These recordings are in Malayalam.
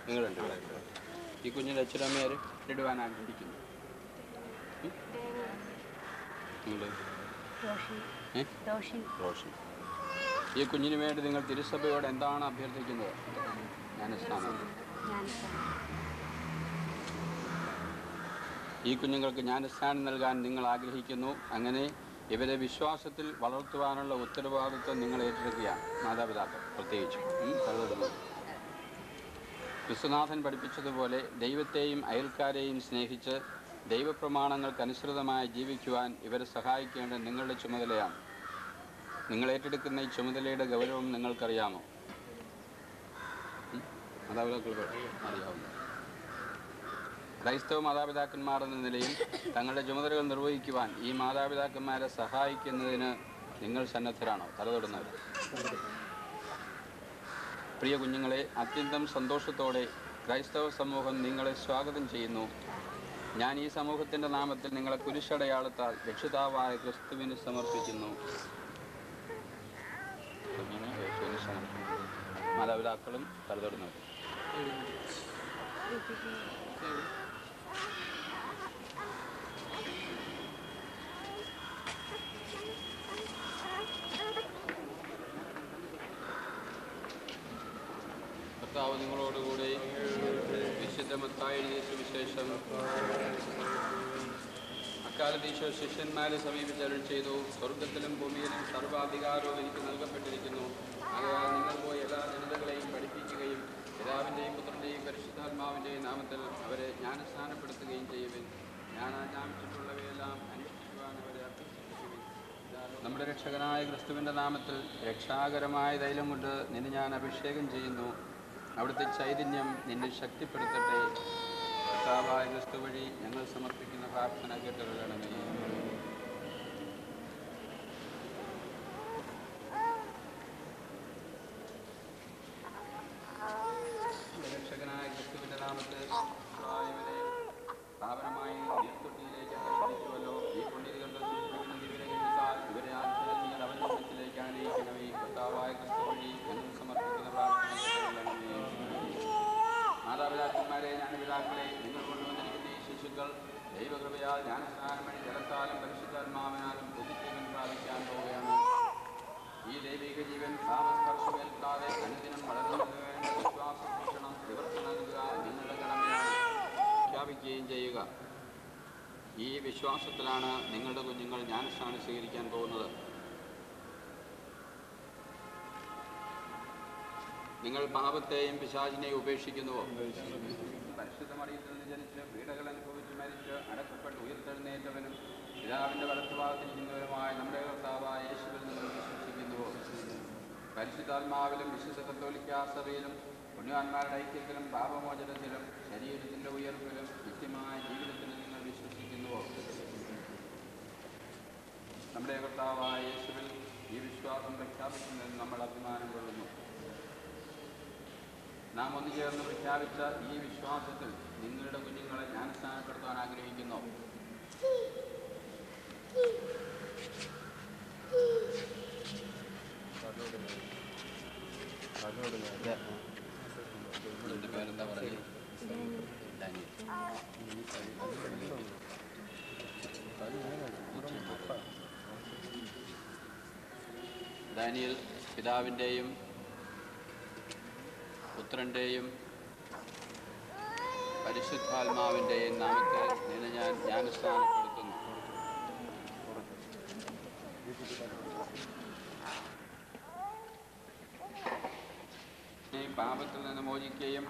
നിങ്ങൾ രണ്ടുപേരും. ഈ കുഞ്ഞിൻ്റെ അച്ഛനമ്മയാര് ഇടുവാൻ ആഗ്രഹിക്കുന്നു? റോഷൻ. ഈ കുഞ്ഞിന് വേണ്ടി നിങ്ങൾ തിരുസഭയോട് എന്താണ് അഭ്യർത്ഥിക്കുന്നത്? ജ്ഞാനസ്നാനം. ഈ കുഞ്ഞുങ്ങൾക്ക് ജ്ഞാനസ്നാനം നൽകാൻ നിങ്ങൾ ആഗ്രഹിക്കുന്നു. അങ്ങനെ ഇവരെ വിശ്വാസത്തിൽ വളർത്തുവാനുള്ള ഉത്തരവാദിത്വം നിങ്ങൾ ഏറ്റെടുക്കുകയാണ്, മാതാപിതാക്കൾ പ്രത്യേകിച്ച്. ക്രിസ്തുനാഥൻ പഠിപ്പിച്ചതുപോലെ ദൈവത്തെയും അയൽക്കാരെയും സ്നേഹിച്ച് ദൈവപ്രമാണങ്ങൾക്കനുസൃതമായി ജീവിക്കുവാൻ ഇവരെ സഹായിക്കേണ്ടത് നിങ്ങളുടെ ചുമതലയാണ്. നിങ്ങൾ ഏറ്റെടുക്കുന്ന ഈ ചുമതലയുടെ ഗൗരവം നിങ്ങൾക്കറിയാമോ? മാതാപിതാക്കൾക്ക് അറിയാവുന്നു. ക്രൈസ്തവ മാതാപിതാക്കന്മാർ എന്ന നിലയിൽ തങ്ങളുടെ ചുമതലകൾ നിർവഹിക്കുവാൻ ഈ മാതാപിതാക്കന്മാരെ സഹായിക്കുന്നതിന് നിങ്ങൾ സന്നദ്ധരാണോ? തലതൊടുന്നവർ. പ്രിയ കുഞ്ഞുങ്ങളെ, അത്യന്തം സന്തോഷത്തോടെ ക്രൈസ്തവ സമൂഹം നിങ്ങളെ സ്വാഗതം ചെയ്യുന്നു. ഞാൻ ഈ സമൂഹത്തിൻ്റെ നാമത്തിൽ നിങ്ങളെ കുരിശടയാളത്താൽ രക്ഷിതാവായ ക്രിസ്തുവിന് സമർപ്പിക്കുന്നു. മാതാപിതാക്കളും തലതൊടുന്നവർ. കർത്താവ് നിങ്ങളോടുകൂടി. വിശുദ്ധ മത്തായി എഴുതിയ സുവിശേഷം. അക്കാലത്ത് ഈശോ ശിഷ്യന്മാരെ സമീപിച്ചരുൾ ചെയ്തു, സ്വർഗത്തിലും ഭൂമിയിലും സർവാധികാരവും എനിക്ക് നൽകപ്പെട്ടിരിക്കുന്നു. ആകയാൽ നിങ്ങൾ പോയി എല്ലാ ജനതകളെയും പഠിപ്പിക്കുകയും പിതാവിൻ്റെയും പുത്രൻ്റെയും പരിശുദ്ധാത്മാവിൻ്റെയും നാമത്തിൽ അവരെ ജ്ഞാനസ്നാനപ്പെടുത്തുകയും ചെയ്യുവിൻ. ഞാൻ ആജ്ഞാപിച്ചിട്ടുള്ളവയെല്ലാം അനുഷ്ഠിക്കുവാൻ അവരെ അഭ്യസിപ്പിക്കുവിൻ. നമ്മുടെ രക്ഷകനായ ക്രിസ്തുവിൻ്റെ നാമത്തിൽ രക്ഷാകരമായ തൈലം കൊണ്ട് നിന്നെ ഞാൻ അഭിഷേകം ചെയ്യുന്നു. അവിടുത്തെ ചൈതന്യം നിന്നെ ശക്തിപ്പെടുത്തട്ടെ. കർത്താവായ ക്രിസ്തു വഴി ഞങ്ങൾ സമർപ്പിക്കുന്ന പ്രാർത്ഥന കേട്ടുകൊള്ളണമേ. രക്ഷകനായ ക്രിസ്തുവിൻ്റെ നാമത്തിൽ ഇവരെ സ്ഥാപനമായി നീർത്തൊട്ടിയിലേക്ക് ആശ്രയിച്ചുവല്ലോ. ഈ പുണ്യതകളുടെ സൂക്ഷിക്കുന്ന ദിവ്യരഹസ്യത്താൽ ഇവരെ ആധ്യാത്മിക അവലോകനത്തിലേക്ക് ആനയിക്കണമേ. കർത്താവായ ക്രിസ്തു വഴി ഞങ്ങൾ സമർപ്പിക്കുന്ന പ്രാർത്ഥന കേട്ടുകൊള്ളണമേ. മാതാപിതാക്കന്മാരെ, ജ്ഞാനപിതാക്കളെ, നിങ്ങൾ കൊണ്ടുവന്നിരിക്കുന്ന ഈ ശിശുക്കൾ ദൈവകൃപയാൽ ജ്ഞാനസ്നാനം വഴി ജലത്താലും പരിശുദ്ധാത്മാവിനാലും പുതുജീവൻ പ്രാപിക്കാൻ പോവുകയാണ്. ഈ ദൈവിക ജീവൻ പാപസ്പർശമേൽക്കാതെ അനുദിനം വളരുന്നതിന് വേണ്ട വിശ്വാസ ഭക്ഷണം ഇവർക്ക് നൽകുക നിങ്ങളുടെ കടമയാണ്. പ്രഖ്യാപിക്കുകയും ചെയ്യുക. ഈ വിശ്വാസത്തിലാണ് നിങ്ങളുടെ കുഞ്ഞുങ്ങൾ ജ്ഞാനസ്നാനം സ്വീകരിക്കാൻ പോകുന്നത്. നിങ്ങൾ പാപത്തെയും പിശാചിനെയും ഉപേക്ഷിക്കുന്നുവോ? പരിശുദ്ധ മറിയത്തിൽ നിന്ന് ജനിച്ച് പീഡകൾ അനുഭവിച്ച് മരിച്ച് അടക്കപ്പെട്ട് ഉയർത്തെഴുന്നേറ്റവനും പിതാവിൻ്റെ വലത്തുഭാഗത്തിരിക്കുന്നവരുമായ നമ്മുടെ കർത്താവായ യേശുവിൽ നിങ്ങൾ വിശ്വസിക്കുന്നുവോ? പരിശുദ്ധാത്മാവിലും വിശുദ്ധ കത്തോലിക്കാ സഭയിലും പുണ്യവാന്മാരുടെ ഐക്യത്തിലും പാപമോചനത്തിലും ശരീരത്തിൻ്റെ ഉയർപ്പിലും നിത്യമായ ജീവിതത്തിലും നിങ്ങൾ വിശ്വസിക്കുന്നുവോ? നമ്മുടെ കർത്താവായ യേശുവിൽ ഈ വിശ്വാസം പ്രഖ്യാപിക്കുന്നതിൽ നമ്മൾ അഭിമാനം കൊള്ളുന്നു. നാം ഒന്നു ചേർന്ന് പ്രഖ്യാപിച്ച ഈ വിശ്വാസത്തിൽ നിങ്ങളുടെ കുഞ്ഞുങ്ങളെ ജ്ഞാനസ്നാനപ്പെടുത്താൻ ആഗ്രഹിക്കുന്നു. പേരെന്താ പറയുക? ദാനിയേൽ. പിതാവിൻ്റെയും പുത്രൻ്റെയും പരിശുദ്ധാത്മാവിൻ്റെയും നാമത്തിൽ നിന്നെ ഞാൻ ജ്ഞാനസ്നാനപ്പെടുത്തുന്നു. പാപത്തിൽ നിന്ന് മോചിക്കുകയും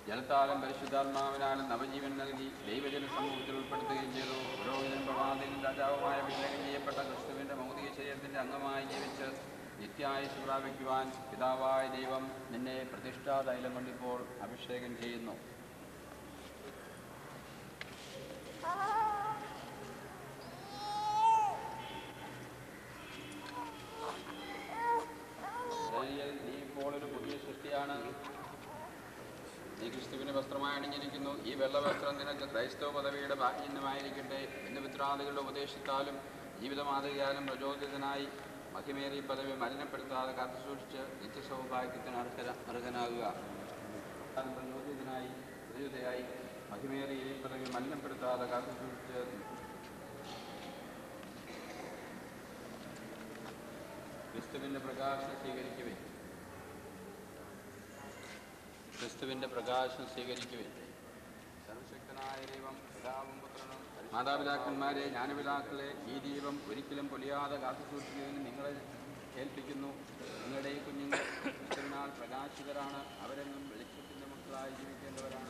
ജലത്താലും പരിശുദ്ധാത്മാവിനാലും നവജീവൻ നൽകി ദൈവജന സമൂഹത്തിൽ ഉൾപ്പെടുത്തുകയും ചെയ്തു. പുരോഹിതനും പ്രവാചകനും രാജാവുമായ അഭിഷേകം ചെയ്യപ്പെട്ട ക്രിസ്തുവിൻ്റെ ഭൗതിക ശരീരത്തിൻ്റെ അംഗമായി ജീവിച്ച് നിത്യായുസ്സ് പ്രാപിക്കുവാൻ പിതാവായ ദൈവം നിന്നെ പ്രതിഷ്ഠാ തൈലം കൊണ്ടിപ്പോൾ അഭിഷേകം ചെയ്യുന്നു. നീ ഇപ്പോൾ ഒരു പുതിയ സൃഷ്ടിയാണ്. നീ ക്രിസ്തുവിന് വസ്ത്രമായി അണിഞ്ഞിരിക്കുന്നു. ഈ വെള്ളവസ്ത്രം നിനക്ക് ക്രൈസ്തവ പദവിയുടെ ഭാഗ്യമായിരിക്കട്ടെ. നിന്റെ പിത്രാദികളുടെ ഉപദേശത്താലും ജീവിതമാതൃകയാലും പ്രചോദിതനായി മഹിമേറിയ പദവി മലിനപ്പെടുത്താതെ കാത്തുസൂക്ഷിച്ച് നിത്യസൗഭാഗ്യത്തിന് അർഹനാകുക. പ്രചോദിതനായി മഹിമേറിയ ഈ പദവി മലിനപ്പെടുത്താതെ കാത്തുസൂക്ഷിച്ച് ക്രിസ്തുവിൻ്റെ പ്രകാശം സ്വീകരിക്കുവേ. ക്രിസ്തുവിൻ്റെ പ്രകാശം സ്വീകരിക്കുവേ. സർവശക്തനായ ദൈവം പിതാവും പുത്രനും മാതാപിതാക്കന്മാരെ ജ്ഞാനപിതാക്കളെ ഈ ദീപം ഒരിക്കലും പൊലിയാതെ കാത്തുസൂക്ഷിക്കുന്നതിന് നിങ്ങളെ ഏൽപ്പിക്കുന്നു. നിങ്ങളുടെ ഈ കുഞ്ഞുങ്ങൾ ക്രിസ്തുവിനാൽ പ്രകാശിതരാണ്. അവരെന്നും വെളിച്ചത്തിൻ്റെ മക്കളായി ജീവിക്കേണ്ടവരാണ്.